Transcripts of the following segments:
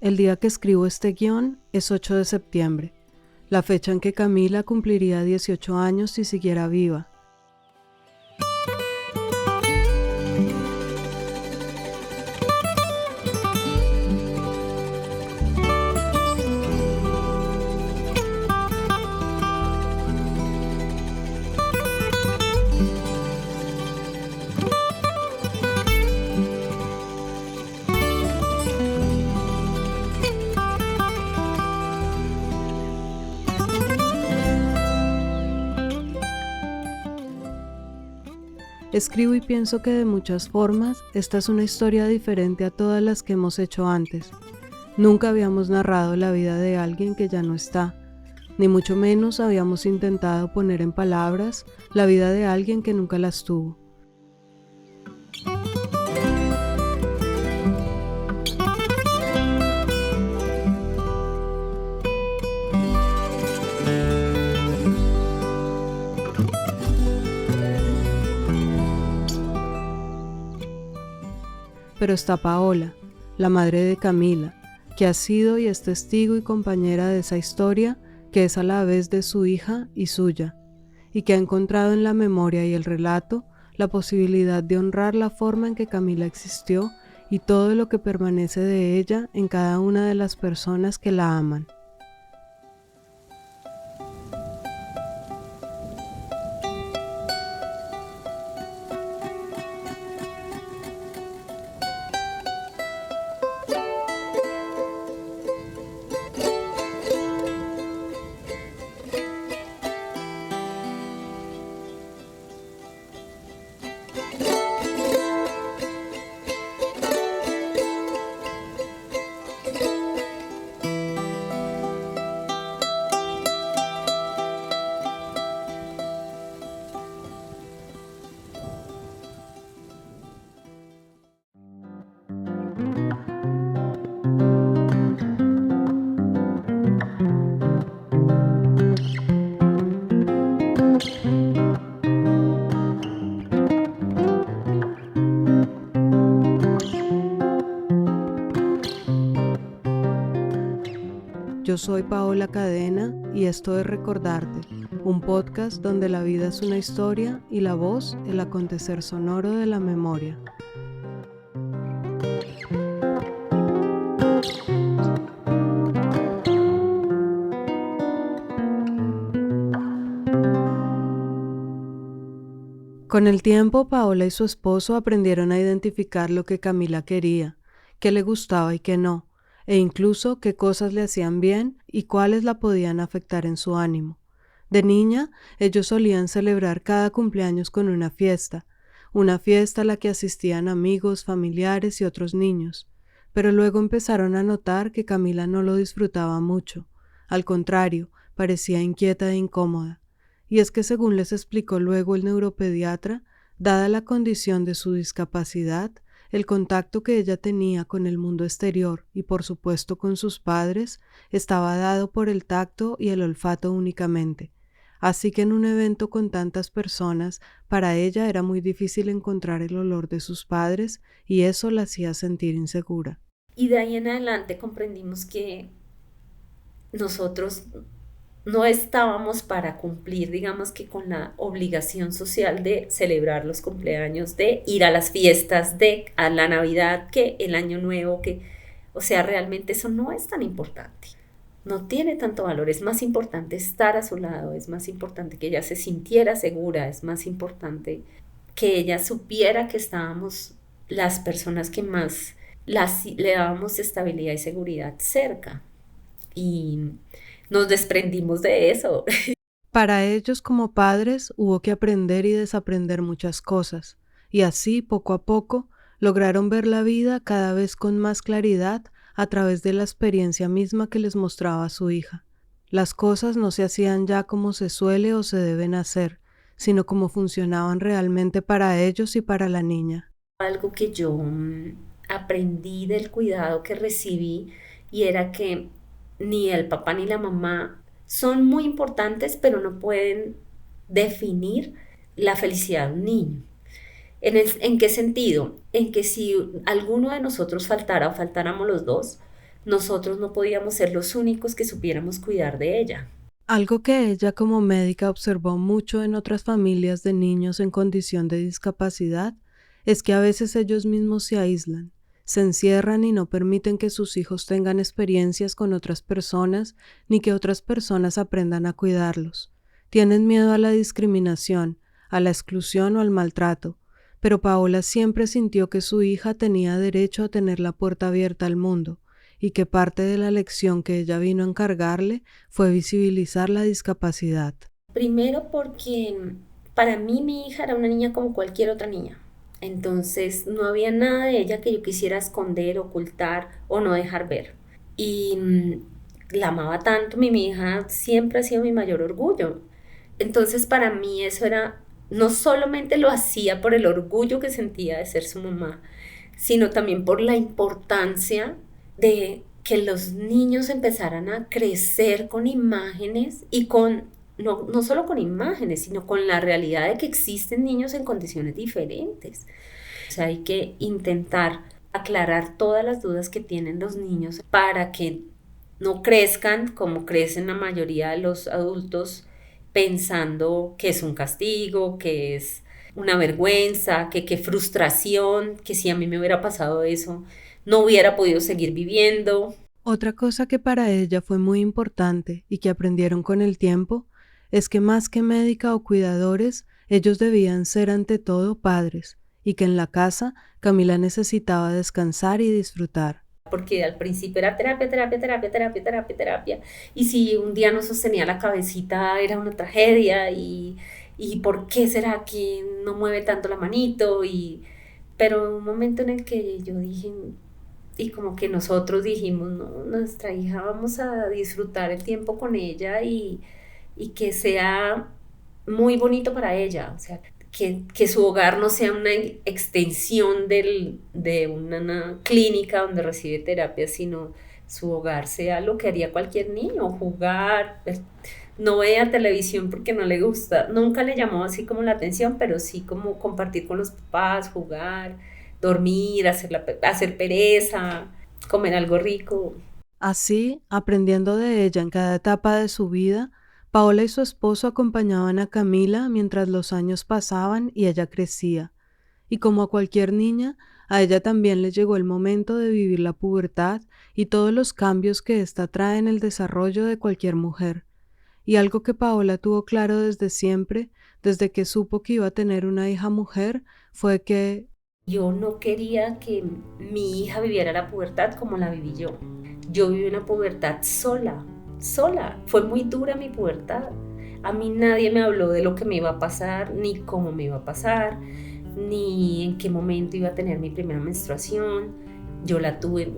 El día que escribo este guión es 8 de septiembre, la fecha en que Camila cumpliría 18 años si siguiera viva. Escribo y pienso que de muchas formas esta es una historia diferente a todas las que hemos hecho antes. Nunca habíamos narrado la vida de alguien que ya no está, ni mucho menos habíamos intentado poner en palabras la vida de alguien que nunca las tuvo. Pero está Paola, la madre de Camila, que ha sido y es testigo y compañera de esa historia que es a la vez de su hija y suya, y que ha encontrado en la memoria y el relato la posibilidad de honrar la forma en que Camila existió y todo lo que permanece de ella en cada una de las personas que la aman. Yo soy Paola Cadena y esto es Recordarte, un podcast donde la vida es una historia y la voz el acontecer sonoro de la memoria. Con el tiempo, Paola y su esposo aprendieron a identificar lo que Camila quería, qué le gustaba y qué no, e incluso qué cosas le hacían bien y cuáles la podían afectar en su ánimo. De niña, ellos solían celebrar cada cumpleaños con una fiesta a la que asistían amigos, familiares y otros niños, pero luego empezaron a notar que Camila no lo disfrutaba mucho, al contrario, parecía inquieta e incómoda. Y es que según les explicó luego el neuropediatra, dada la condición de su discapacidad, el contacto que ella tenía con el mundo exterior y por supuesto con sus padres estaba dado por el tacto y el olfato únicamente. Así que en un evento con tantas personas, para ella era muy difícil encontrar el olor de sus padres y eso la hacía sentir insegura. Y de ahí en adelante comprendimos que nosotros no estábamos para cumplir, digamos que con la obligación social de celebrar los cumpleaños, de ir a las fiestas, de a la Navidad, que el Año Nuevo, o sea, realmente eso no es tan importante. No tiene tanto valor, es más importante estar a su lado, es más importante que ella se sintiera segura, es más importante que ella supiera que estábamos las personas que más le dábamos estabilidad y seguridad cerca. Y nos desprendimos de eso. Para ellos como padres hubo que aprender y desaprender muchas cosas, y así poco a poco lograron ver la vida cada vez con más claridad a través de la experiencia misma que les mostraba su hija. Las cosas no se hacían ya como se suele o se deben hacer, sino como funcionaban realmente para ellos y para la niña. Algo que yo aprendí del cuidado que recibí y era que ni el papá ni la mamá son muy importantes, pero no pueden definir la felicidad de un niño. ¿En qué sentido? En que si alguno de nosotros faltara o faltáramos los dos, nosotros no podíamos ser los únicos que supiéramos cuidar de ella. Algo que ella como médica observó mucho en otras familias de niños en condición de discapacidad es que a veces ellos mismos se aíslan, se encierran y no permiten que sus hijos tengan experiencias con otras personas ni que otras personas aprendan a cuidarlos. Tienen miedo a la discriminación, a la exclusión o al maltrato, pero Paola siempre sintió que su hija tenía derecho a tener la puerta abierta al mundo y que parte de la lección que ella vino a encargarle fue visibilizar la discapacidad. Primero porque para mí mi hija era una niña como cualquier otra niña. Entonces no había nada de ella que yo quisiera esconder, ocultar o no dejar ver. Y la amaba tanto, mi hija siempre ha sido mi mayor orgullo. Entonces para mí eso era, no solamente lo hacía por el orgullo que sentía de ser su mamá, sino también por la importancia de que los niños empezaran a crecer con imágenes y no solo con imágenes, sino con la realidad de que existen niños en condiciones diferentes. O sea, hay que intentar aclarar todas las dudas que tienen los niños para que no crezcan como crecen la mayoría de los adultos, pensando que es un castigo, que es una vergüenza, que qué frustración, que si a mí me hubiera pasado eso, no hubiera podido seguir viviendo. Otra cosa que para ella fue muy importante y que aprendieron con el tiempo es que más que médica o cuidadores, ellos debían ser ante todo padres y que en la casa Camila necesitaba descansar y disfrutar. Porque al principio era terapia, terapia, terapia, terapia, terapia, terapia. Y si un día no sostenía la cabecita era una tragedia y ¿por qué será que no mueve tanto la manito? Pero un momento en el que yo dije, y como que nosotros dijimos, no, nuestra hija vamos a disfrutar el tiempo con ella y que sea muy bonito para ella, o sea, que su hogar no sea una extensión de una clínica donde recibe terapia, sino su hogar sea lo que haría cualquier niño, jugar, no vea televisión porque no le gusta, nunca le llamó así como la atención, pero sí como compartir con los papás, jugar, dormir, hacer pereza, comer algo rico. Así, aprendiendo de ella en cada etapa de su vida, Paola y su esposo acompañaban a Camila mientras los años pasaban y ella crecía. Y como a cualquier niña, a ella también le llegó el momento de vivir la pubertad y todos los cambios que ésta trae en el desarrollo de cualquier mujer. Y algo que Paola tuvo claro desde siempre, desde que supo que iba a tener una hija mujer, fue que Yo no quería que mi hija viviera la pubertad como la viví yo. Yo viví una pubertad sola, sola. Fue muy dura mi pubertad. A mí nadie me habló de lo que me iba a pasar, ni cómo me iba a pasar, ni en qué momento iba a tener mi primera menstruación. Yo la tuve,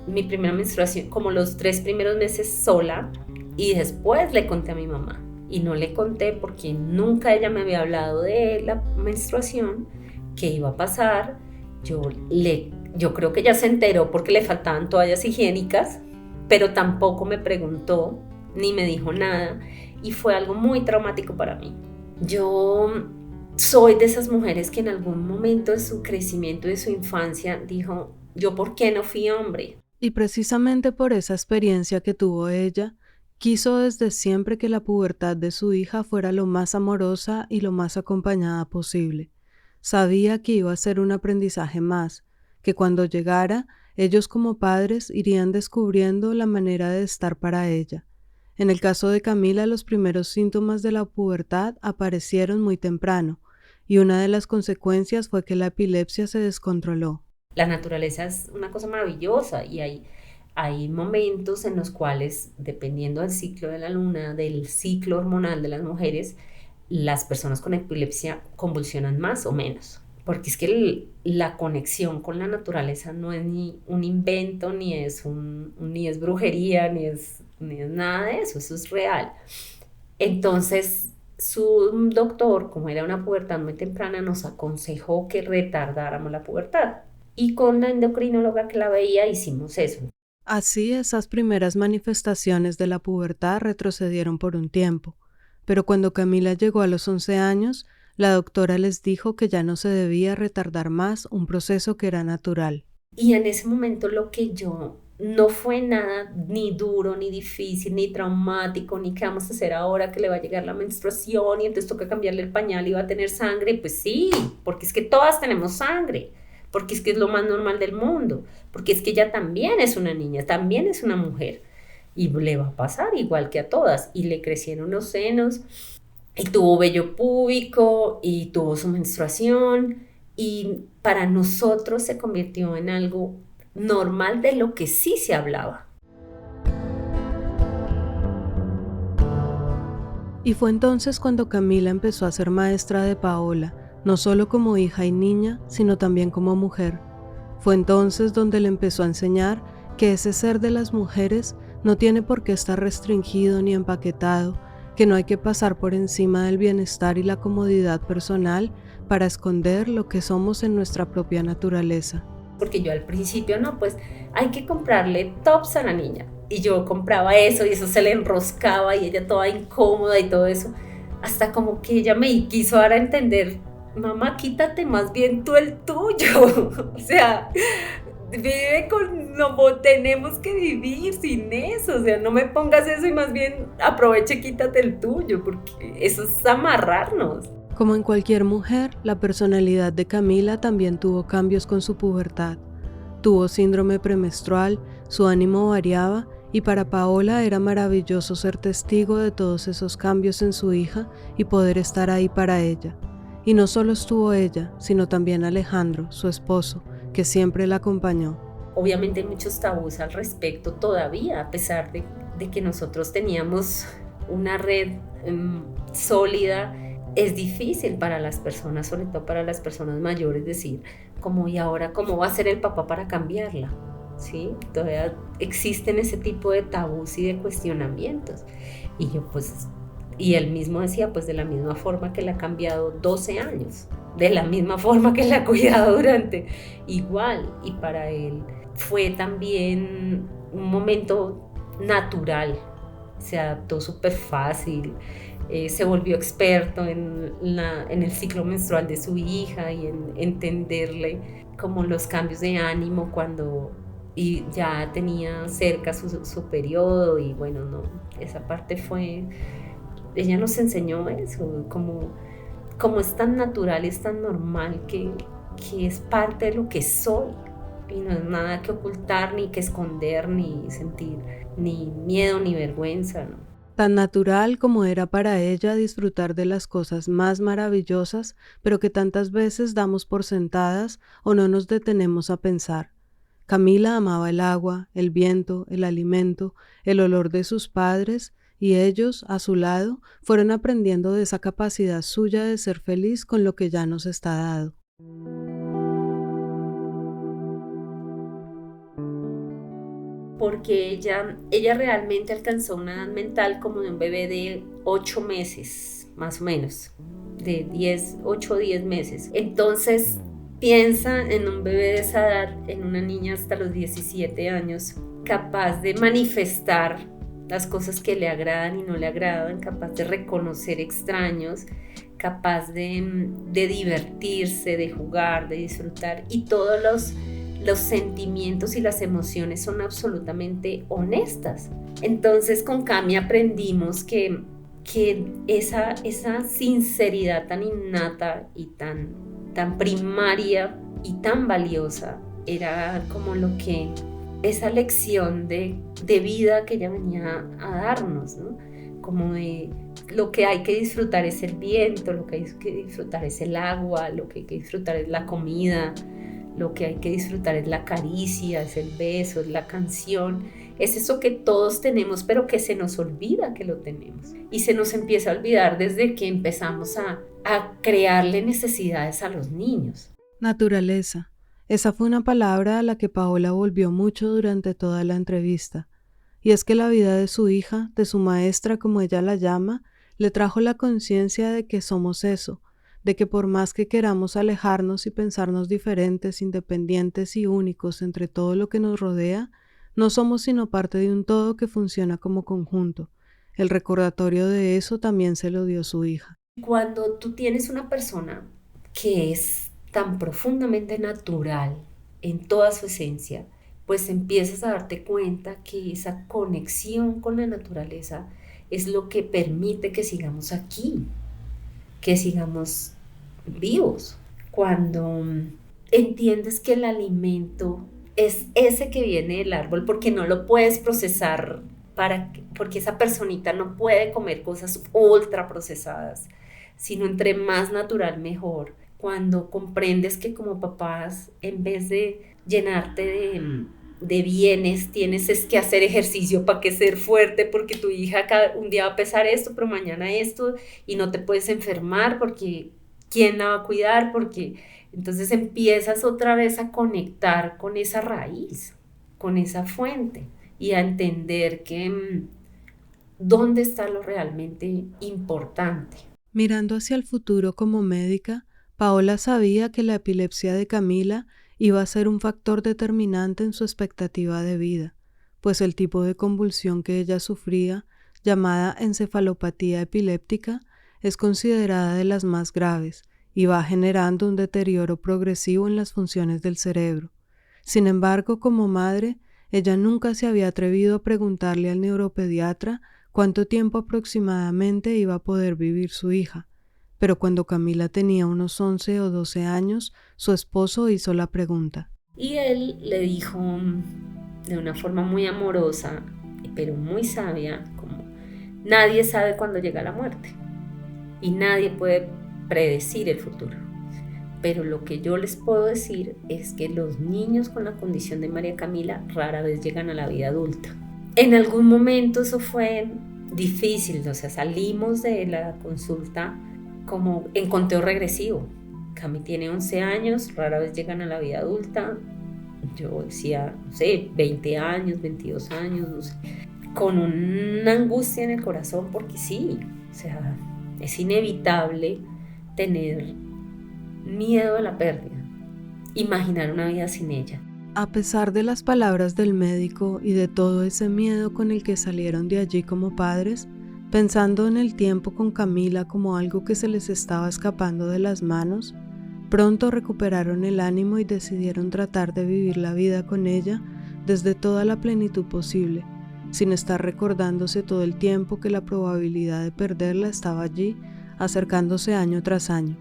mi primera menstruación, como los 3 primeros meses sola, y después le conté a mi mamá. Y no le conté porque nunca ella me había hablado de la menstruación, qué iba a pasar. Yo creo que ella se enteró porque le faltaban toallas higiénicas, pero tampoco me preguntó ni me dijo nada y fue algo muy traumático para mí. Yo soy de esas mujeres que en algún momento de su crecimiento, de su infancia, dijo, ¿yo por qué no fui hombre? Y precisamente por esa experiencia que tuvo ella, quiso desde siempre que la pubertad de su hija fuera lo más amorosa y lo más acompañada posible. Sabía que iba a ser un aprendizaje más, que cuando llegara, ellos como padres irían descubriendo la manera de estar para ella. En el caso de Camila, los primeros síntomas de la pubertad aparecieron muy temprano, y una de las consecuencias fue que la epilepsia se descontroló. La naturaleza es una cosa maravillosa y hay momentos en los cuales, dependiendo del ciclo de la luna, del ciclo hormonal de las mujeres, las personas con epilepsia convulsionan más o menos. Porque es que la conexión con la naturaleza no es ni un invento, ni es brujería, ni es nada de eso, eso es real. Entonces, su doctor, como era una pubertad muy temprana, nos aconsejó que retardáramos la pubertad. Y con la endocrinóloga que la veía hicimos eso. Así, esas primeras manifestaciones de la pubertad retrocedieron por un tiempo, pero cuando Camila llegó a los 11 años, la doctora les dijo que ya no se debía retardar más un proceso que era natural. Y en ese momento lo que yo no fue nada ni duro, ni difícil, ni traumático, ni qué vamos a hacer ahora que le va a llegar la menstruación y entonces toca cambiarle el pañal y va a tener sangre. Pues sí, porque es que todas tenemos sangre, porque es que es lo más normal del mundo, porque es que ella también es una niña, también es una mujer y le va a pasar igual que a todas. Y le crecieron los senos y tuvo vello púbico y tuvo su menstruación y para nosotros se convirtió en algo normal de lo que sí se hablaba. Y fue entonces cuando Camila empezó a ser maestra de Paola, no solo como hija y niña, sino también como mujer. Fue entonces donde le empezó a enseñar que ese ser de las mujeres no tiene por qué estar restringido ni empaquetado, que no hay que pasar por encima del bienestar y la comodidad personal para esconder lo que somos en nuestra propia naturaleza. Porque yo al principio, no, pues hay que comprarle tops a la niña. Y yo compraba eso y eso se le enroscaba y ella toda incómoda y todo eso. Hasta como que ella me quiso dar a entender, mamá, quítate más bien tú el tuyo. O sea, vive con, no tenemos que vivir sin eso. O sea, no me pongas eso y más bien aproveche, quítate el tuyo, porque eso es amarrarnos. Como en cualquier mujer, la personalidad de Camila también tuvo cambios con su pubertad. Tuvo síndrome premenstrual, su ánimo variaba y para Paola era maravilloso ser testigo de todos esos cambios en su hija y poder estar ahí para ella. Y no solo estuvo ella, sino también Alejandro, su esposo, que siempre la acompañó. Obviamente hay muchos tabús al respecto todavía, a pesar de que nosotros teníamos una red sólida. Es difícil para las personas, sobre todo para las personas mayores, decir, como, ¿y ahora cómo va a ser el papá para cambiarla? ¿Sí? Todavía existen ese tipo de tabús y de cuestionamientos. Y yo pues, y él mismo decía, pues de la misma forma que la ha cambiado 12 años, de la misma forma que la ha cuidado durante, igual. Y para él fue también un momento natural, se adaptó súper fácil. Se volvió experto en el ciclo menstrual de su hija y en entenderle como los cambios de ánimo cuando y ya tenía cerca su periodo y bueno, no, esa parte fue, ella nos enseñó eso, como es tan natural, es tan normal que es parte de lo que soy y no es nada que ocultar, ni que esconder, ni sentir, ni miedo, ni vergüenza, ¿no? Tan natural como era para ella disfrutar de las cosas más maravillosas, pero que tantas veces damos por sentadas o no nos detenemos a pensar. Camila amaba el agua, el viento, el alimento, el olor de sus padres, y ellos, a su lado, fueron aprendiendo de esa capacidad suya de ser feliz con lo que ya nos está dado. Porque ella realmente alcanzó una edad mental como de un bebé de 8 meses, más o menos, de 8 o 10 meses. Entonces, piensa en un bebé de esa edad, en una niña hasta los 17 años, capaz de manifestar las cosas que le agradan y no le agradan, capaz de reconocer extraños, capaz de divertirse, de jugar, de disfrutar, y todos los sentimientos y las emociones son absolutamente honestas. Entonces con Cami aprendimos que esa sinceridad tan innata y tan primaria y tan valiosa era como lo que, esa lección de vida que ella venía a darnos, ¿no? Como de lo que hay que disfrutar es el viento, lo que hay que disfrutar es el agua, lo que hay que disfrutar es la comida, lo que hay que disfrutar es la caricia, es el beso, es la canción, es eso que todos tenemos, pero que se nos olvida que lo tenemos. Y se nos empieza a olvidar desde que empezamos a crearle necesidades a los niños. Naturaleza. Esa fue una palabra a la que Paola volvió mucho durante toda la entrevista. Y es que la vida de su hija, de su maestra como ella la llama, le trajo la conciencia de que somos eso, de que por más que queramos alejarnos y pensarnos diferentes, independientes y únicos entre todo lo que nos rodea, no somos sino parte de un todo que funciona como conjunto. El recordatorio de eso también se lo dio su hija. Cuando tú tienes una persona que es tan profundamente natural en toda su esencia, pues empiezas a darte cuenta que esa conexión con la naturaleza es lo que permite que sigamos aquí, que sigamos vivos. Cuando entiendes que el alimento es ese que viene del árbol porque no lo puedes procesar porque esa personita no puede comer cosas ultra procesadas, sino entre más natural mejor. Cuando comprendes que como papás, en vez de llenarte de bienes, tienes es que hacer ejercicio para que ser fuerte, porque tu hija un día va a pesar esto, pero mañana esto, y no te puedes enfermar porque ¿quién la va a cuidar? Porque entonces empiezas otra vez a conectar con esa raíz, con esa fuente y a entender que dónde está lo realmente importante. Mirando hacia el futuro como médica, Paola sabía que la epilepsia de Camila iba a ser un factor determinante en su expectativa de vida, pues el tipo de convulsión que ella sufría, llamada encefalopatía epiléptica, es considerada de las más graves y va generando un deterioro progresivo en las funciones del cerebro. Sin embargo, como madre, ella nunca se había atrevido a preguntarle al neuropediatra cuánto tiempo aproximadamente iba a poder vivir su hija, pero cuando Camila tenía unos 11 o 12 años, su esposo hizo la pregunta. Y él le dijo de una forma muy amorosa, pero muy sabia, como nadie sabe cuándo llega la muerte y nadie puede predecir el futuro. Pero lo que yo les puedo decir es que los niños con la condición de María Camila rara vez llegan a la vida adulta. En algún momento eso fue difícil, o sea, salimos de la consulta como en conteo regresivo. Cami tiene 11 años, rara vez llegan a la vida adulta. Yo decía, no sé, 20 años, 22 años, no sé, con una angustia en el corazón porque sí, o sea, es inevitable tener miedo a la pérdida, imaginar una vida sin ella. A pesar de las palabras del médico y de todo ese miedo con el que salieron de allí como padres, pensando en el tiempo con Camila como algo que se les estaba escapando de las manos, pronto recuperaron el ánimo y decidieron tratar de vivir la vida con ella desde toda la plenitud posible, sin estar recordándose todo el tiempo que la probabilidad de perderla estaba allí, acercándose año tras año.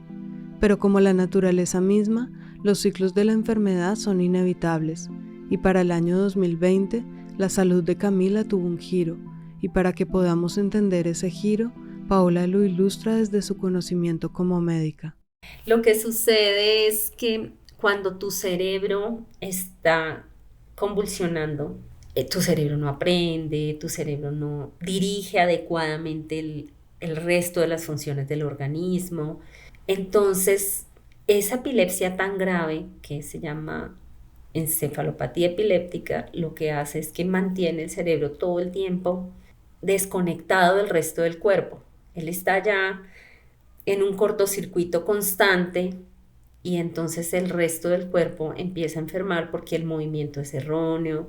Pero como la naturaleza misma, los ciclos de la enfermedad son inevitables, y para el año 2020 la salud de Camila tuvo un giro, y para que podamos entender ese giro, Paola lo ilustra desde su conocimiento como médica. Lo que sucede es que cuando tu cerebro está convulsionando, tu cerebro no aprende, tu cerebro no dirige adecuadamente el resto de las funciones del organismo. Entonces, esa epilepsia tan grave que se llama encefalopatía epiléptica, lo que hace es que mantiene el cerebro todo el tiempo desconectado del resto del cuerpo. Él está ya en un cortocircuito constante y entonces el resto del cuerpo empieza a enfermar porque el movimiento es erróneo,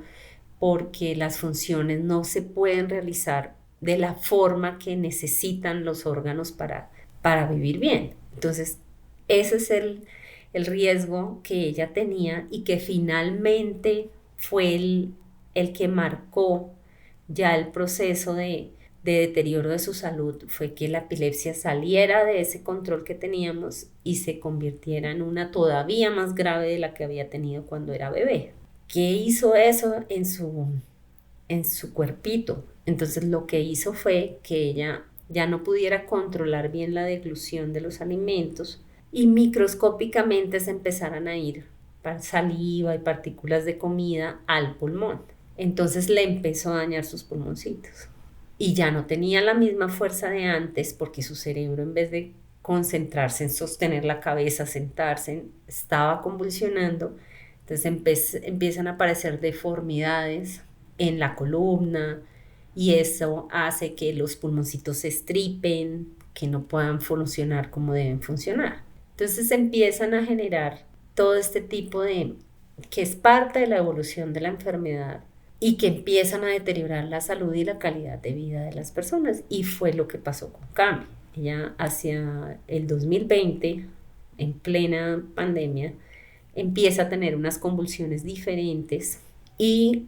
porque las funciones no se pueden realizar de la forma que necesitan los órganos para vivir bien. Entonces, ese es el riesgo que ella tenía y que finalmente fue el que marcó ya el proceso de deterioro de su salud, fue que la epilepsia saliera de ese control que teníamos y se convirtiera en una todavía más grave de la que había tenido cuando era bebé. ¿Qué hizo eso en su cuerpito? Entonces lo que hizo fue que ella ya no pudiera controlar bien la deglución de los alimentos y microscópicamente se empezaran a ir saliva y partículas de comida al pulmón. Entonces le empezó a dañar sus pulmoncitos y ya no tenía la misma fuerza de antes porque su cerebro, en vez de concentrarse en sostener la cabeza, sentarse, estaba convulsionando. Entonces empiezan a aparecer deformidades en la columna y eso hace que los pulmoncitos se estripen, que no puedan funcionar como deben funcionar. Entonces empiezan a generar todo este tipo que es parte de la evolución de la enfermedad y que empiezan a deteriorar la salud y la calidad de vida de las personas. Y fue lo que pasó con Cami. Ella hacia el 2020, en plena pandemia, empieza a tener unas convulsiones diferentes Y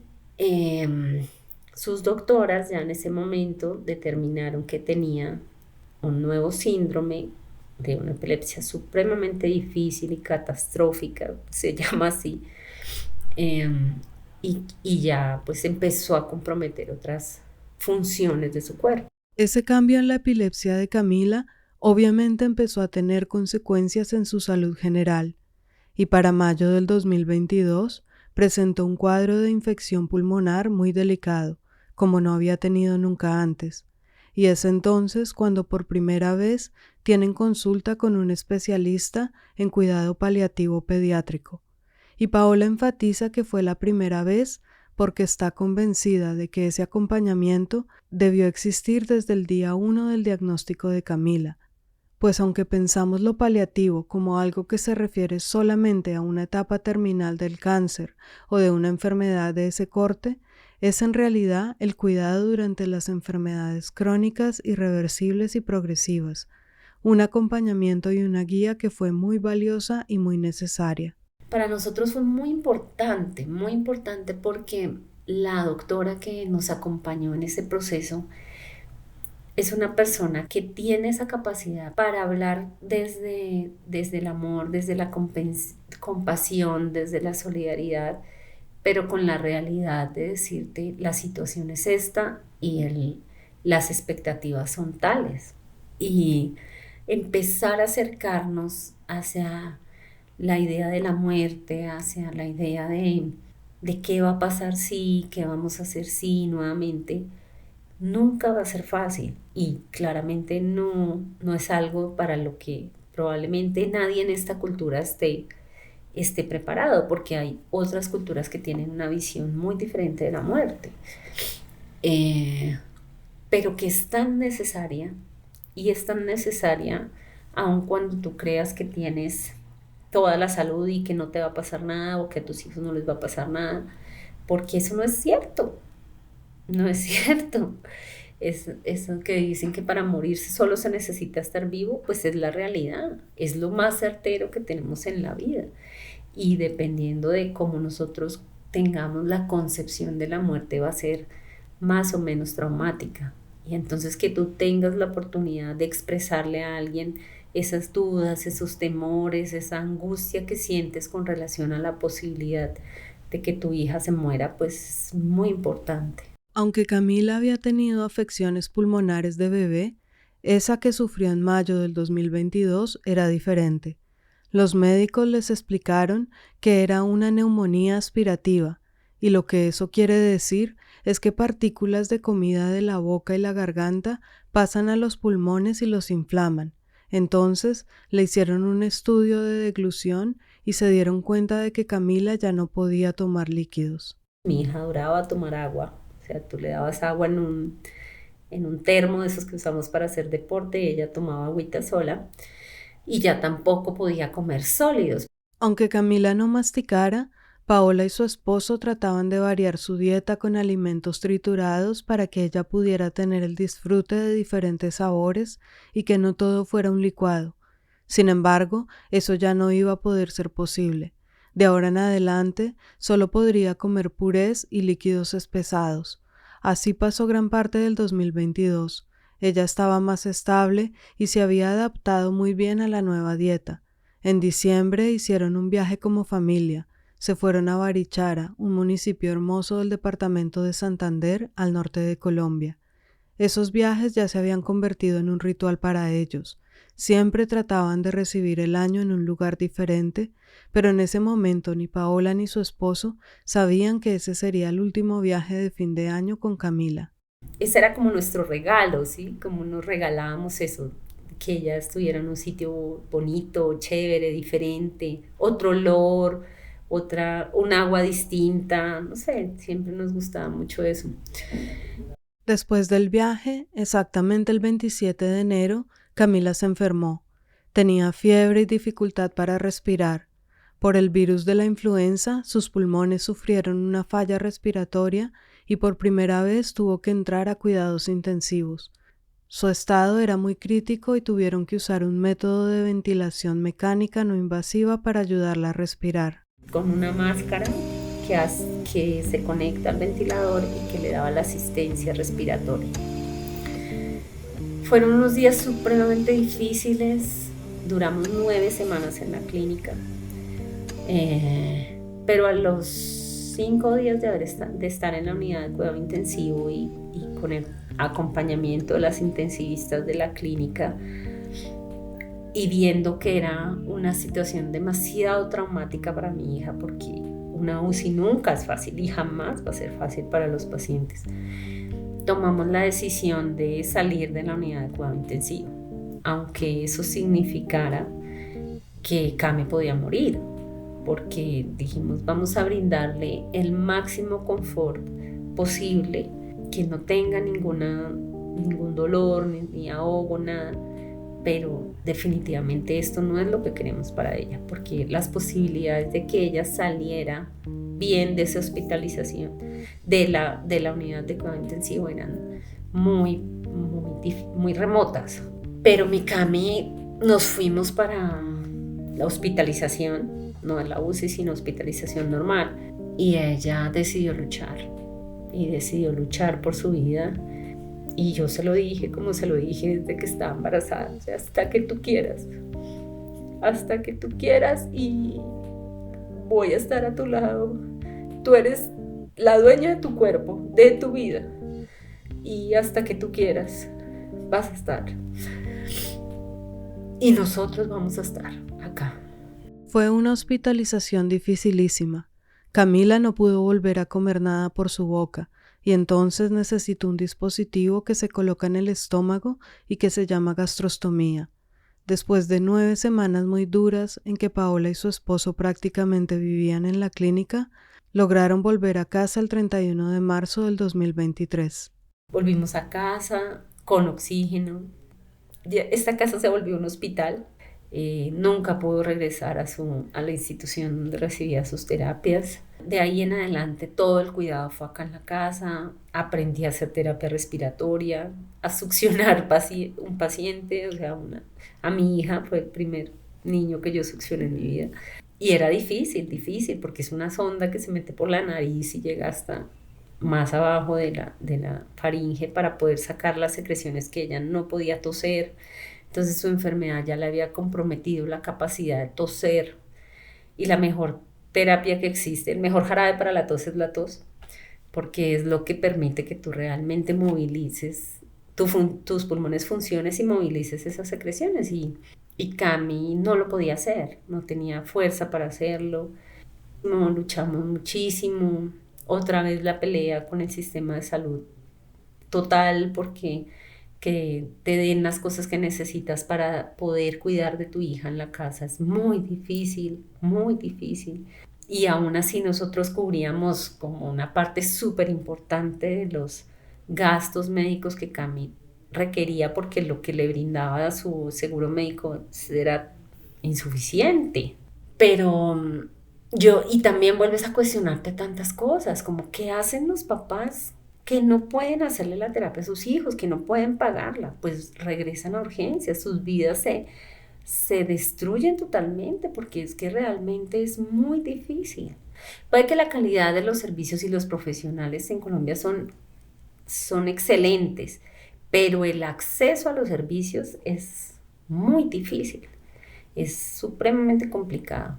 sus doctoras ya en ese momento determinaron que tenía un nuevo síndrome de una epilepsia supremamente difícil y catastrófica, se llama así, y ya pues empezó a comprometer otras funciones de su cuerpo. Ese cambio en la epilepsia de Camila obviamente empezó a tener consecuencias en su salud general, y para mayo del 2022 presentó un cuadro de infección pulmonar muy delicado, como no había tenido nunca antes, y es entonces cuando por primera vez tienen consulta con un especialista en cuidado paliativo pediátrico. Y Paola enfatiza que fue la primera vez porque está convencida de que ese acompañamiento debió existir desde el día 1 del diagnóstico de Camila, pues aunque pensamos lo paliativo como algo que se refiere solamente a una etapa terminal del cáncer o de una enfermedad de ese corte, es en realidad el cuidado durante las enfermedades crónicas, irreversibles y progresivas, un acompañamiento y una guía que fue muy valiosa y muy necesaria. Para nosotros fue muy importante porque la doctora que nos acompañó en ese proceso es una persona que tiene esa capacidad para hablar desde el amor, desde la compasión, desde la solidaridad, pero con la realidad de decirte la situación es esta y las expectativas son tales. Y empezar a acercarnos hacia la idea de la muerte, hacia la idea de qué va a pasar si, qué vamos a hacer si nuevamente, nunca va a ser fácil y claramente no es algo para lo que probablemente nadie en esta cultura esté preparado, porque hay otras culturas que tienen una visión muy diferente de la muerte, eh, pero que es tan necesaria y es tan necesaria aun cuando tú creas que tienes toda la salud y que no te va a pasar nada o que a tus hijos no les va a pasar nada, porque eso no es cierto, no es cierto. Eso que dicen que para morirse solo se necesita estar vivo, pues es la realidad, es lo más certero que tenemos en la vida. Y dependiendo de cómo nosotros tengamos la concepción de la muerte, va a ser más o menos traumática. Y entonces que tú tengas la oportunidad de expresarle a alguien esas dudas, esos temores, esa angustia que sientes con relación a la posibilidad de que tu hija se muera, pues es muy importante. Aunque Camila había tenido afecciones pulmonares de bebé, esa que sufrió en mayo del 2022 era diferente. Los médicos les explicaron que era una neumonía aspirativa, y lo que eso quiere decir es que partículas de comida de la boca y la garganta pasan a los pulmones y los inflaman. Entonces le hicieron un estudio de deglución y se dieron cuenta de que Camila ya no podía tomar líquidos. Mi hija adoraba tomar agua, o sea, tú le dabas agua en un termo de esos que usamos para hacer deporte y ella tomaba agüita sola y ya tampoco podía comer sólidos. Aunque Camila no masticara, Paola y su esposo trataban de variar su dieta con alimentos triturados para que ella pudiera tener el disfrute de diferentes sabores y que no todo fuera un licuado. Sin embargo, eso ya no iba a poder ser posible. De ahora en adelante, solo podría comer purés y líquidos espesados. Así pasó gran parte del 2022. Ella estaba más estable y se había adaptado muy bien a la nueva dieta. En diciembre hicieron un viaje como familia. Se fueron a Barichara, un municipio hermoso del departamento de Santander, al norte de Colombia. Esos viajes ya se habían convertido en un ritual para ellos. Siempre trataban de recibir el año en un lugar diferente, pero en ese momento ni Paola ni su esposo sabían que ese sería el último viaje de fin de año con Camila. Ese era como nuestro regalo, ¿sí? Como nos regalábamos eso, que ella estuviera en un sitio bonito, chévere, diferente, otro olor, un agua distinta, no sé, siempre nos gustaba mucho eso. Después del viaje, exactamente el 27 de enero, Camila se enfermó. Tenía fiebre y dificultad para respirar. Por el virus de la influenza, sus pulmones sufrieron una falla respiratoria y por primera vez tuvo que entrar a cuidados intensivos. Su estado era muy crítico y tuvieron que usar un método de ventilación mecánica no invasiva para ayudarla a respirar. Con una máscara que se conecta al ventilador y que le daba la asistencia respiratoria. Fueron unos días supremamente difíciles, duramos 9 semanas en la clínica, pero a los 5 días de estar en la unidad de cuidado intensivo y con el acompañamiento de las intensivistas de la clínica y viendo que era una situación demasiado traumática para mi hija, porque una UCI nunca es fácil y jamás va a ser fácil para los pacientes, tomamos la decisión de salir de la unidad de cuidado intensivo, aunque eso significara que Cami podía morir, porque dijimos, vamos a brindarle el máximo confort posible, que no tenga ningún dolor, ni ahogo, nada, pero definitivamente esto no es lo que queremos para ella, porque las posibilidades de que ella saliera bien de esa hospitalización de la unidad de cuidado intensivo eran muy remotas. Pero mi Cami, nos fuimos para la hospitalización, no en la UCI, sino hospitalización normal, y ella decidió luchar por su vida. Y yo se lo dije como se lo dije desde que estaba embarazada, o sea, hasta que tú quieras y voy a estar a tu lado. Tú eres la dueña de tu cuerpo, de tu vida, y hasta que tú quieras vas a estar. Y nosotros vamos a estar acá. Fue una hospitalización dificilísima. Camila no pudo volver a comer nada por su boca y entonces necesitó un dispositivo que se coloca en el estómago y que se llama gastrostomía. Después de 9 semanas muy duras en que Paola y su esposo prácticamente vivían en la clínica, lograron volver a casa el 31 de marzo del 2023. Volvimos a casa con oxígeno. Esta casa se volvió un hospital. Nunca pudo regresar a la institución donde recibía sus terapias. De ahí en adelante todo el cuidado fue acá en la casa. Aprendí a hacer terapia respiratoria, a succionar un paciente, o sea, a mi hija fue el primer niño que yo succioné en mi vida. Y era difícil, porque es una sonda que se mete por la nariz y llega hasta más abajo de la faringe para poder sacar las secreciones que ella no podía toser. Entonces su enfermedad ya le había comprometido la capacidad de toser, y la mejor terapia que existe, el mejor jarabe para la tos es la tos, porque es lo que permite que tú realmente movilices, tus pulmones funciones y movilices esas secreciones, y Cami no lo podía hacer, no tenía fuerza para hacerlo. No, luchamos muchísimo, otra vez la pelea con el sistema de salud total, porque que te den las cosas que necesitas para poder cuidar de tu hija en la casa es muy difícil, y aún así nosotros cubríamos como una parte súper importante de los gastos médicos que Cami requería, porque lo que le brindaba su seguro médico era insuficiente. Pero y también vuelves a cuestionarte tantas cosas, como qué hacen los papás que no pueden hacerle la terapia a sus hijos, que no pueden pagarla, pues regresan a urgencias, sus vidas se destruyen totalmente, porque es que realmente es muy difícil. Puede que la calidad de los servicios y los profesionales en Colombia son excelentes, pero el acceso a los servicios es muy difícil, es supremamente complicado.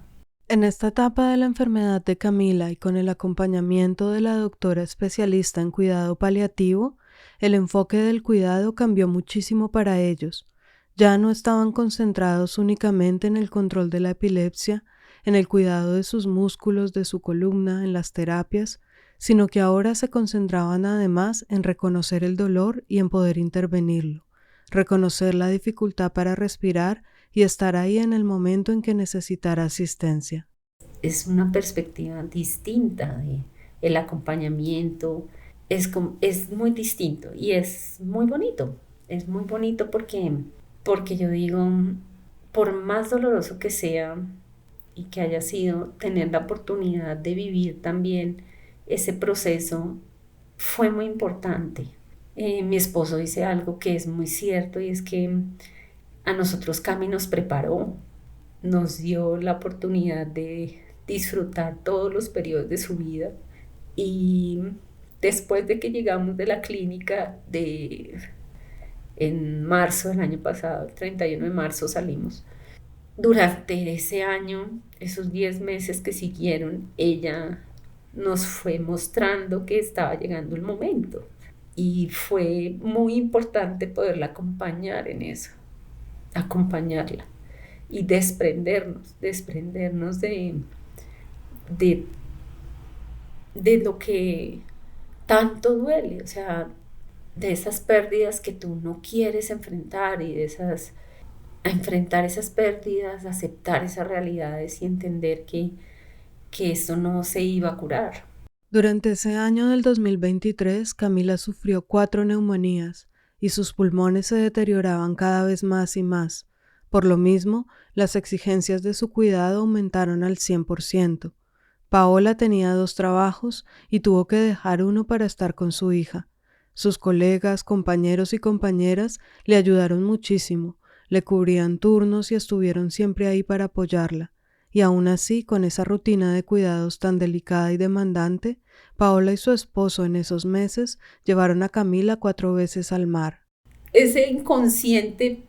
En esta etapa de la enfermedad de Camila y con el acompañamiento de la doctora especialista en cuidado paliativo, el enfoque del cuidado cambió muchísimo para ellos. Ya no estaban concentrados únicamente en el control de la epilepsia, en el cuidado de sus músculos, de su columna, en las terapias, sino que ahora se concentraban además en reconocer el dolor y en poder intervenirlo, reconocer la dificultad para respirar y estar ahí en el momento en que necesitara asistencia. Es una perspectiva distinta, el acompañamiento es muy distinto y es muy bonito. Es muy bonito porque yo digo, por más doloroso que sea y que haya sido, tener la oportunidad de vivir también ese proceso fue muy importante. Mi esposo dice algo que es muy cierto, y es que a nosotros Cami nos preparó, nos dio la oportunidad de disfrutar todos los periodos de su vida. Y después de que llegamos de la clínica en marzo del año pasado, el 31 de marzo salimos. Durante ese año, esos 10 meses que siguieron, ella nos fue mostrando que estaba llegando el momento. Y fue muy importante poderla acompañar en eso, acompañarla y desprendernos de, de lo que tanto duele, o sea, de esas pérdidas que tú no quieres enfrentar y a enfrentar esas pérdidas, aceptar esas realidades y entender que eso no se iba a curar. Durante ese año del 2023, Camila sufrió 4 neumonías y sus pulmones se deterioraban cada vez más y más. Por lo mismo, las exigencias de su cuidado aumentaron al 100%. Paola tenía 2 trabajos y tuvo que dejar uno para estar con su hija. Sus colegas, compañeros y compañeras le ayudaron muchísimo, le cubrían turnos y estuvieron siempre ahí para apoyarla. Y aún así, con esa rutina de cuidados tan delicada y demandante, Paola y su esposo en esos meses llevaron a Camila 4 veces al mar. Ese inconsciente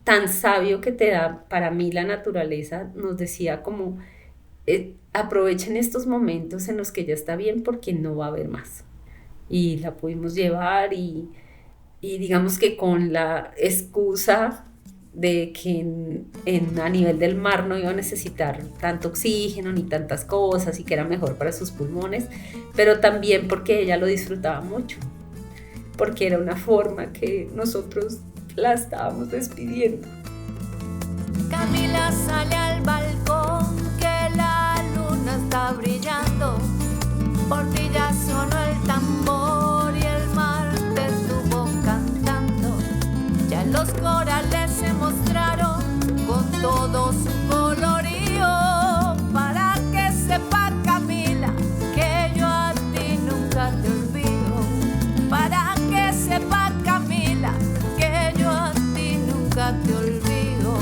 tan sabio que te da para mí la naturaleza nos decía como aprovechen estos momentos en los que ya está bien porque no va a haber más. Y la pudimos llevar y digamos que con la excusa de que a nivel del mar no iba a necesitar tanto oxígeno ni tantas cosas y que era mejor para sus pulmones, pero también porque ella lo disfrutaba mucho, porque era una forma que nosotros la estábamos despidiendo. Camila sale al balcón, que la luna está brillando, por ti ya sonó el tambor y el mar te estuvo cantando, ya los corales se mostraron con todo su colorío, para que sepa Camila que yo a ti nunca te olvido, para que sepa Camila que yo a ti nunca te olvido.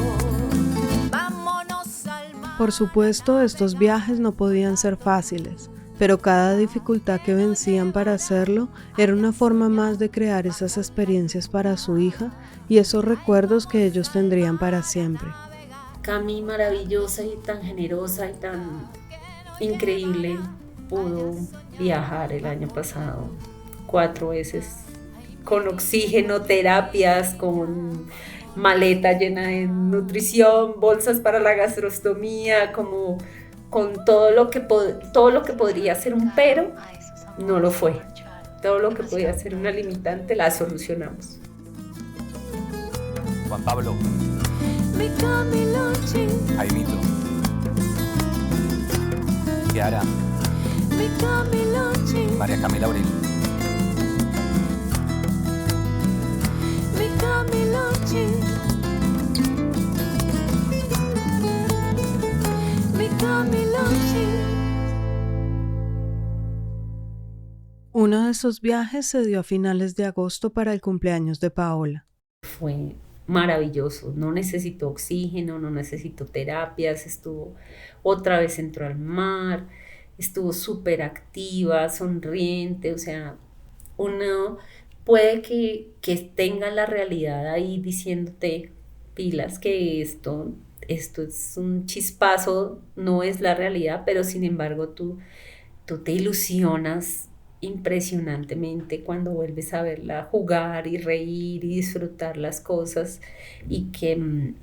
Vámonos al mar. Por supuesto, estos viajes no podían ser fáciles, pero cada dificultad que vencían para hacerlo era una forma más de crear esas experiencias para su hija y esos recuerdos que ellos tendrían para siempre. Cami, maravillosa y tan generosa y tan increíble, pudo viajar el año pasado 4 veces con oxígeno, terapias, con maleta llena de nutrición, bolsas para la gastrostomía, como con todo lo que podría ser un pero, no lo fue. Todo lo que podía ser una limitante la solucionamos. Juan Pablo, Mi Camilochi, Jaimito, Kiara, mi Camilochi, María Camila Abril, mi Camilochi, mi Camilochi. Uno de esos viajes se dio a finales de agosto para el cumpleaños de Paola. Fue maravilloso, no necesitó oxígeno, no necesitó terapias, otra vez entró al mar, estuvo súper activa, sonriente, o sea, uno puede que tenga la realidad ahí diciéndote pilas que esto es un chispazo, no es la realidad, pero sin embargo tú te ilusionas impresionantemente cuando vuelves a verla jugar y reír y disfrutar las cosas y que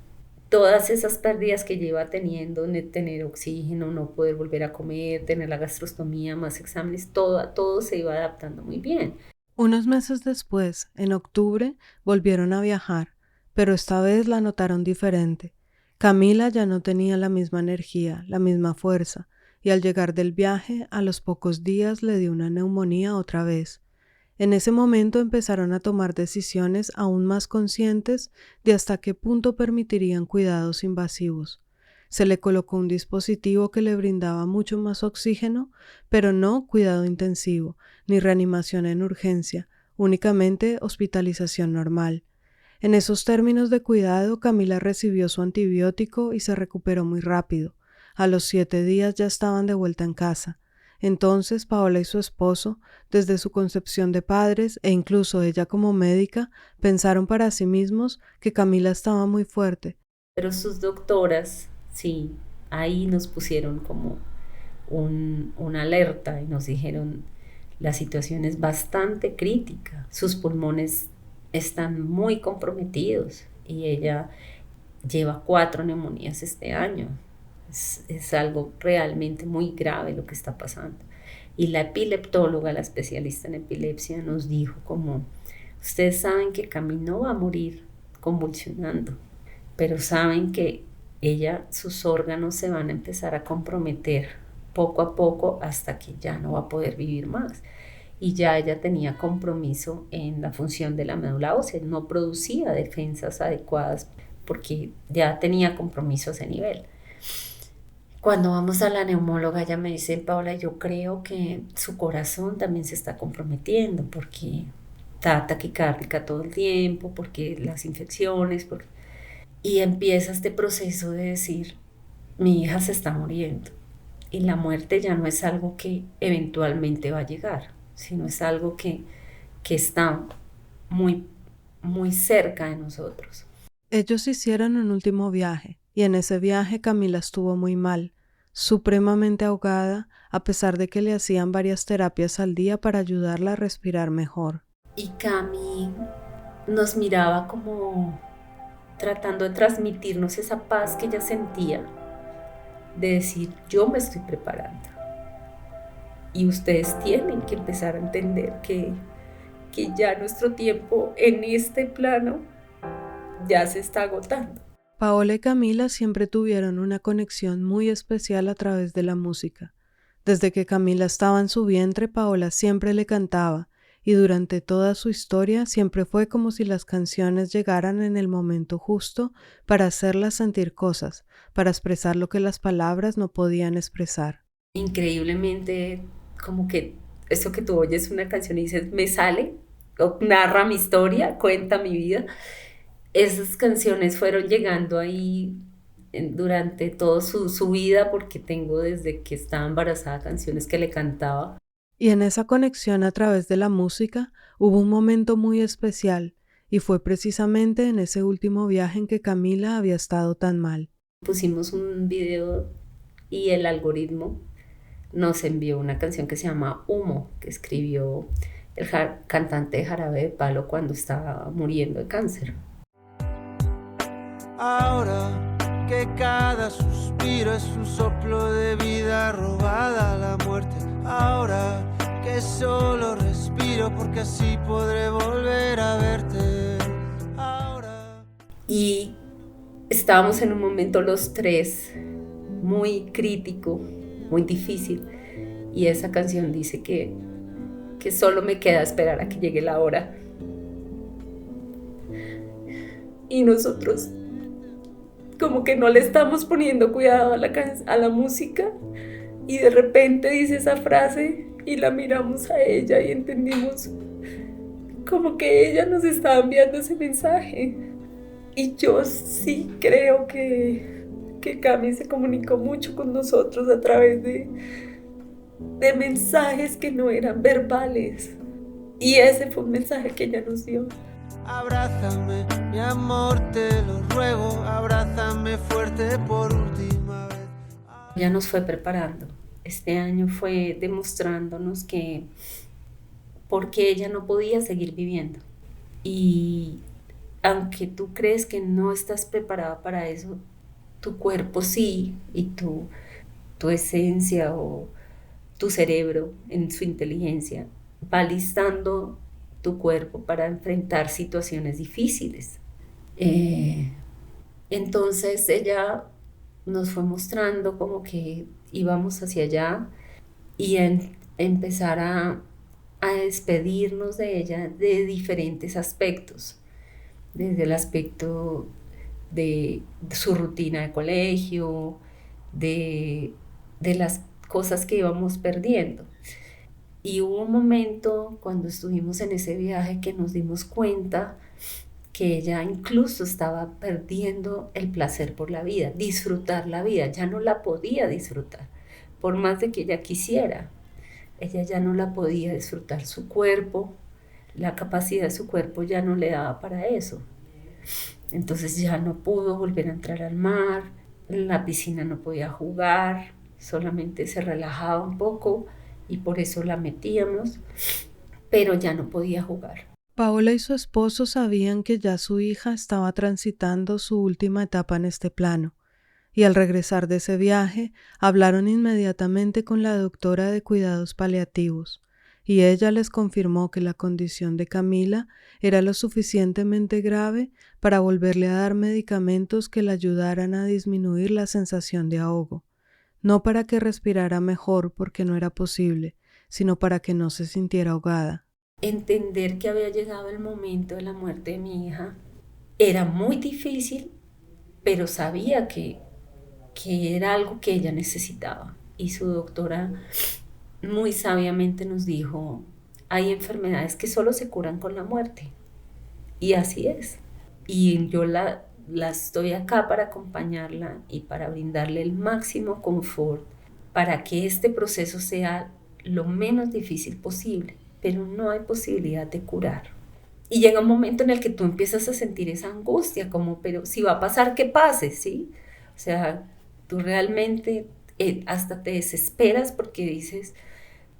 todas esas pérdidas que lleva teniendo, de tener oxígeno, no poder volver a comer, tener la gastrostomía, más exámenes, todo se iba adaptando muy bien. Unos meses después, en octubre, volvieron a viajar, pero esta vez la notaron diferente. Camila ya no tenía la misma energía, la misma fuerza, y al llegar del viaje, a los pocos días le dio una neumonía otra vez. En ese momento empezaron a tomar decisiones aún más conscientes de hasta qué punto permitirían cuidados invasivos. Se le colocó un dispositivo que le brindaba mucho más oxígeno, pero no cuidado intensivo, ni reanimación en urgencia, únicamente hospitalización normal. En esos términos de cuidado, Camila recibió su antibiótico y se recuperó muy rápido. A los 7 días ya estaban de vuelta en casa. Entonces Paola y su esposo, desde su concepción de padres e incluso ella como médica, pensaron para sí mismos que Camila estaba muy fuerte. Pero sus doctoras, sí, ahí nos pusieron como una alerta y nos dijeron, la situación es bastante crítica, sus pulmones están muy comprometidos y ella lleva 4 neumonías este año. Es algo realmente muy grave lo que está pasando. Y la epileptóloga, la especialista en epilepsia, nos dijo como, ustedes saben que Cami no va a morir convulsionando, pero saben que sus órganos se van a empezar a comprometer poco a poco hasta que ya no va a poder vivir más. Y ya ella tenía compromiso en la función de la médula ósea, no producía defensas adecuadas porque ya tenía compromiso a ese nivel. Cuando vamos a la neumóloga, ella me dice, Paola, yo creo que su corazón también se está comprometiendo porque está taquicárdica todo el tiempo, porque las infecciones, y empieza este proceso de decir, mi hija se está muriendo y la muerte ya no es algo que eventualmente va a llegar, sino es algo que está muy, muy cerca de nosotros. Ellos hicieron un último viaje, y en ese viaje Camila estuvo muy mal, supremamente ahogada, a pesar de que le hacían varias terapias al día para ayudarla a respirar mejor. Y Cami nos miraba como tratando de transmitirnos esa paz que ella sentía, de decir, yo me estoy preparando. Y ustedes tienen que empezar a entender que ya nuestro tiempo en este plano ya se está agotando. Paola y Camila siempre tuvieron una conexión muy especial a través de la música. Desde que Camila estaba en su vientre, Paola siempre le cantaba, y durante toda su historia siempre fue como si las canciones llegaran en el momento justo para hacerla sentir cosas, para expresar lo que las palabras no podían expresar. Increíblemente, como que eso que tú oyes una canción y dices, me sale, o narra mi historia, cuenta mi vida. Esas canciones fueron llegando ahí durante toda su vida, porque tengo desde que estaba embarazada canciones que le cantaba. Y en esa conexión a través de la música hubo un momento muy especial, y fue precisamente en ese último viaje en que Camila había estado tan mal. Pusimos un video y el algoritmo nos envió una canción que se llama Humo, que escribió el cantante de Jarabe de Palo cuando estaba muriendo de cáncer. Ahora que cada suspiro es un soplo de vida robada a la muerte. Ahora que solo respiro porque así podré volver a verte. Ahora. Y estábamos en un momento los tres muy crítico, muy difícil. Y esa canción dice que solo me queda esperar a que llegue la hora. Y nosotros como que no le estamos poniendo cuidado a la música, y de repente dice esa frase y la miramos a ella y entendimos como que ella nos estaba enviando ese mensaje. Y yo sí creo que Cami se comunicó mucho con nosotros a través de mensajes que no eran verbales, y ese fue un mensaje que ella nos dio. Abrázame, mi amor, te lo ruego, abrázame fuerte por última vez. Ella nos fue preparando. Este año fue demostrándonos que porque ella no podía seguir viviendo. Y aunque tú crees que no estás preparada para eso, tu cuerpo sí, y tu esencia o tu cerebro en su inteligencia va listando tu cuerpo para enfrentar situaciones difíciles. Entonces ella nos fue mostrando como que íbamos hacia allá, y empezar a despedirnos de ella de diferentes aspectos, desde el aspecto de su rutina de colegio, de las cosas que íbamos perdiendo. Y hubo un momento cuando estuvimos en ese viaje que nos dimos cuenta que ella incluso estaba perdiendo el placer por la vida, disfrutar la vida, ya no la podía disfrutar, por más de que ella quisiera, ella ya no la podía disfrutar, su cuerpo, la capacidad de su cuerpo ya no le daba para eso. Entonces ya no pudo volver a entrar al mar, en la piscina no podía jugar, solamente se relajaba un poco y por eso la metíamos, pero ya no podía jugar. Paola y su esposo sabían que ya su hija estaba transitando su última etapa en este plano, y al regresar de ese viaje hablaron inmediatamente con la doctora de cuidados paliativos, y ella les confirmó que la condición de Camila era lo suficientemente grave para volverle a dar medicamentos que le ayudaran a disminuir la sensación de ahogo, no para que respirara mejor porque no era posible, sino para que no se sintiera ahogada. Entender que había llegado el momento de la muerte de mi hija era muy difícil, pero sabía que era algo que ella necesitaba. Y su doctora muy sabiamente nos dijo, hay enfermedades que solo se curan con la muerte. Y así es. Y yo la estoy acá para acompañarla y para brindarle el máximo confort para que este proceso sea lo menos difícil posible, pero no hay posibilidad de curar. Y llega un momento en el que tú empiezas a sentir esa angustia, como, pero si va a pasar, que pase, ¿sí? O sea, tú realmente hasta te desesperas porque dices,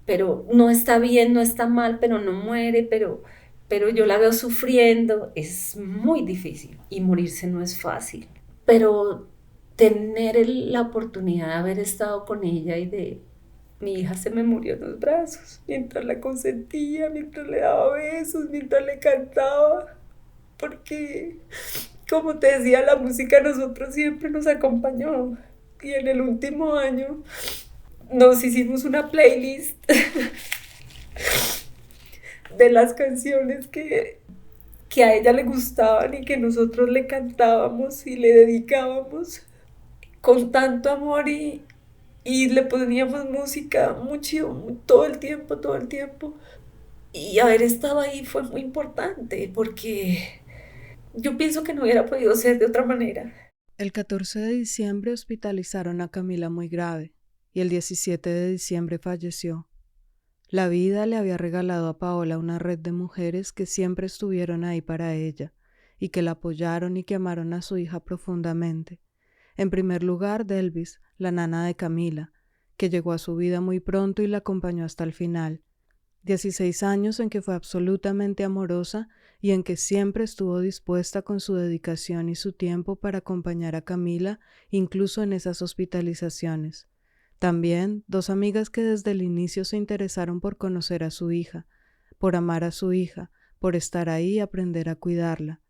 pero no está bien, no está mal, pero no muere, pero yo la veo sufriendo. Es muy difícil y morirse no es fácil. Pero tener la oportunidad de haber estado con ella y de mi hija se me murió en los brazos, mientras la consentía, mientras le daba besos, mientras le cantaba, porque, como te decía, la música a nosotros siempre nos acompañó. Y en el último año nos hicimos una playlist de las canciones que a ella le gustaban y que nosotros le cantábamos y le dedicábamos con tanto amor y le poníamos música mucho, todo el tiempo. Y haber estado ahí fue muy importante porque yo pienso que no hubiera podido ser de otra manera. El 14 de diciembre hospitalizaron a Camila muy grave y el 17 de diciembre falleció. La vida le había regalado a Paola una red de mujeres que siempre estuvieron ahí para ella y que la apoyaron y que amaron a su hija profundamente. En primer lugar, Delvis, la nana de Camila, que llegó a su vida muy pronto y la acompañó hasta el final. 16 años en que fue absolutamente amorosa y en que siempre estuvo dispuesta con su dedicación y su tiempo para acompañar a Camila, incluso en esas hospitalizaciones. También 2 amigas que desde el inicio se interesaron por conocer a su hija, por amar a su hija, por estar ahí y aprender a cuidarla.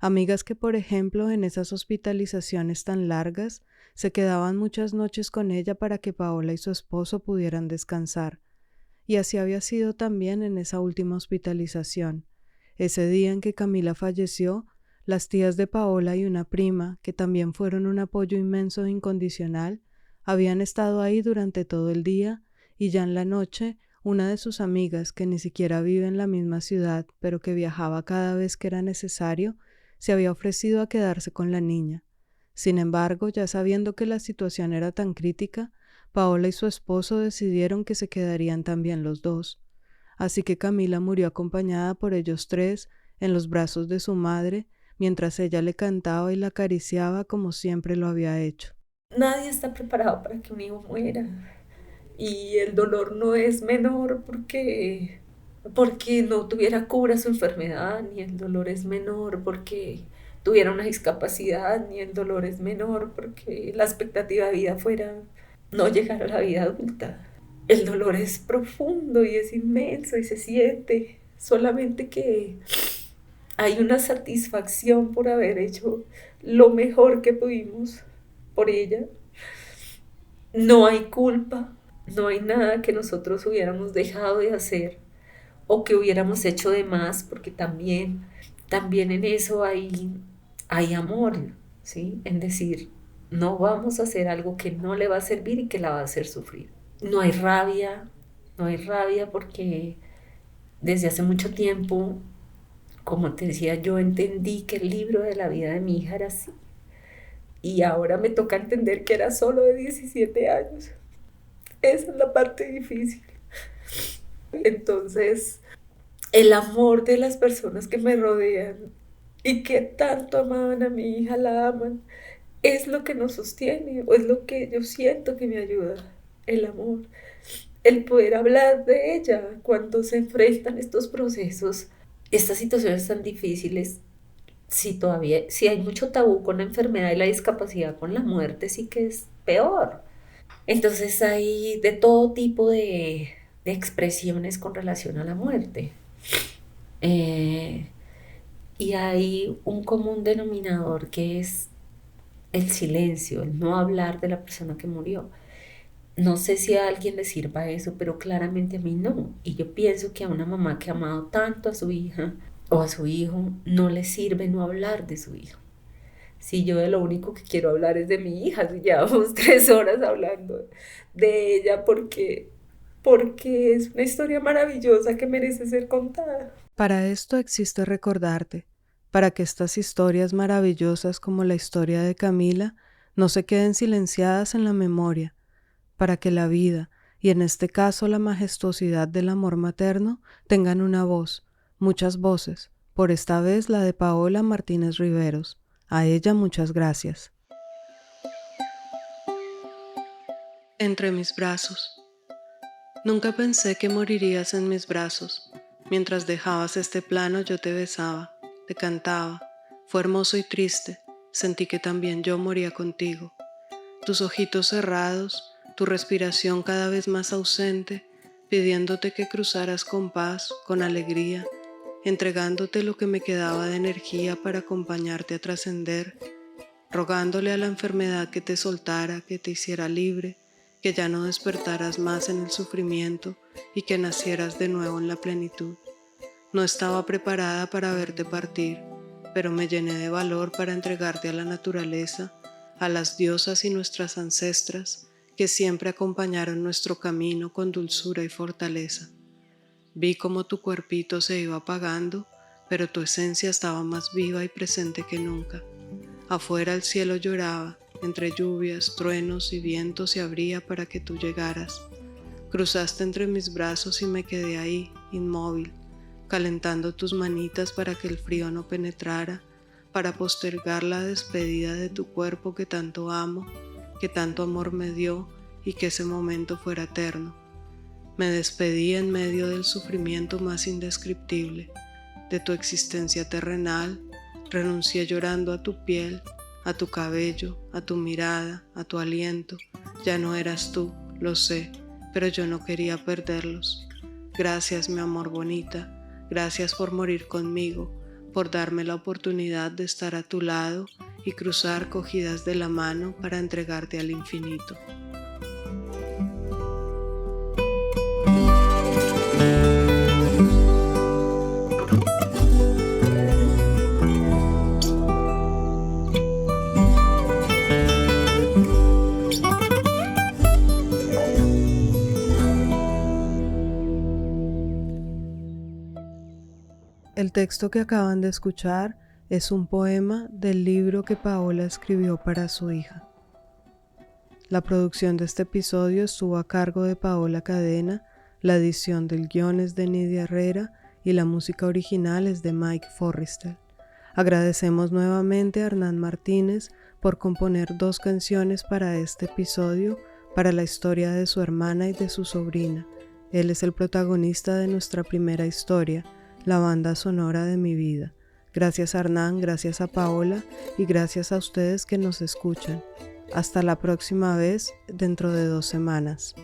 Amigas que, por ejemplo, en esas hospitalizaciones tan largas, se quedaban muchas noches con ella para que Paola y su esposo pudieran descansar. Y así había sido también en esa última hospitalización. Ese día en que Camila falleció, las tías de Paola y una prima, que también fueron un apoyo inmenso e incondicional, habían estado ahí durante todo el día y ya en la noche, una de sus amigas, que ni siquiera vive en la misma ciudad, pero que viajaba cada vez que era necesario, se había ofrecido a quedarse con la niña. Sin embargo, ya sabiendo que la situación era tan crítica, Paola y su esposo decidieron que se quedarían también los dos. Así que Camila murió acompañada por ellos 3 en los brazos de su madre, mientras ella le cantaba y la acariciaba como siempre lo había hecho. Nadie está preparado para que un hijo muera. Y el dolor no es menor porque no tuviera cura su enfermedad, ni el dolor es menor porque tuviera una discapacidad, ni el dolor es menor porque la expectativa de vida fuera no llegar a la vida adulta. El dolor es profundo y es inmenso y se siente, solamente que hay una satisfacción por haber hecho lo mejor que pudimos por ella. No hay culpa, no hay nada que nosotros hubiéramos dejado de hacer o que hubiéramos hecho de más, porque también en eso hay amor, ¿sí? En decir, no vamos a hacer algo que no le va a servir y que la va a hacer sufrir. No hay rabia porque desde hace mucho tiempo, como te decía, yo entendí que el libro de la vida de mi hija era así. Y ahora me toca entender que era solo de 17 años. Esa es la parte difícil. Entonces, el amor de las personas que me rodean y que tanto amaban a mi hija, la aman, es lo que nos sostiene, o es lo que yo siento que me ayuda, el amor. El poder hablar de ella cuando se enfrentan estos procesos, estas situaciones tan difíciles. Si hay mucho tabú con la enfermedad y la discapacidad, con la muerte sí que es peor. Entonces hay de todo tipo de expresiones con relación a la muerte. Eh, y hay un común denominador que es el silencio, el no hablar de la persona que murió. No sé si a alguien le sirva eso, pero claramente a mí no. Y yo pienso que a una mamá que ha amado tanto a su hija o a su hijo, no le sirve no hablar de su hijo. Si yo de lo único que quiero hablar es de mi hija, si llevamos 3 horas hablando de ella porque es una historia maravillosa que merece ser contada. Para esto existe recordarte, para que estas historias maravillosas como la historia de Camila no se queden silenciadas en la memoria, para que la vida, y en este caso la majestuosidad del amor materno, tengan una voz, muchas voces, por esta vez la de Paola Martínez Riveros. A ella muchas gracias. Entre mis brazos. Nunca pensé que morirías en mis brazos. Mientras dejabas este plano yo te besaba, te cantaba. Fue hermoso y triste, sentí que también yo moría contigo. Tus ojitos cerrados, tu respiración cada vez más ausente, pidiéndote que cruzaras con paz, con alegría, entregándote lo que me quedaba de energía para acompañarte a trascender, rogándole a la enfermedad que te soltara, que te hiciera libre, que ya no despertaras más en el sufrimiento y que nacieras de nuevo en la plenitud. No estaba preparada para verte partir, pero me llené de valor para entregarte a la naturaleza, a las diosas y nuestras ancestras que siempre acompañaron nuestro camino con dulzura y fortaleza. Vi cómo tu cuerpito se iba apagando, pero tu esencia estaba más viva y presente que nunca. Afuera el cielo lloraba, entre lluvias, truenos y vientos se abría para que tú llegaras. Cruzaste entre mis brazos y me quedé ahí, inmóvil, calentando tus manitas para que el frío no penetrara, para postergar la despedida de tu cuerpo que tanto amo, que tanto amor me dio y que ese momento fuera eterno. Me despedí en medio del sufrimiento más indescriptible, de tu existencia terrenal, renuncié llorando a tu piel, a tu cabello, a tu mirada, a tu aliento. Ya no eras tú, lo sé, pero yo no quería perderlos. Gracias, mi amor bonita, gracias por morir conmigo, por darme la oportunidad de estar a tu lado y cruzar cogidas de la mano para entregarte al infinito. El texto que acaban de escuchar es un poema del libro que Paola escribió para su hija. La producción de este episodio estuvo a cargo de Paola Cadena, la edición del guion es de Nidia Herrera y la música original es de Mike Forrestal. Agradecemos nuevamente a Hernán Martínez por componer 2 canciones para este episodio, para la historia de su hermana y de su sobrina. Él es el protagonista de nuestra primera historia, la banda sonora de mi vida. Gracias a Hernán, gracias a Paola y gracias a ustedes que nos escuchan. Hasta la próxima vez dentro de 2 semanas.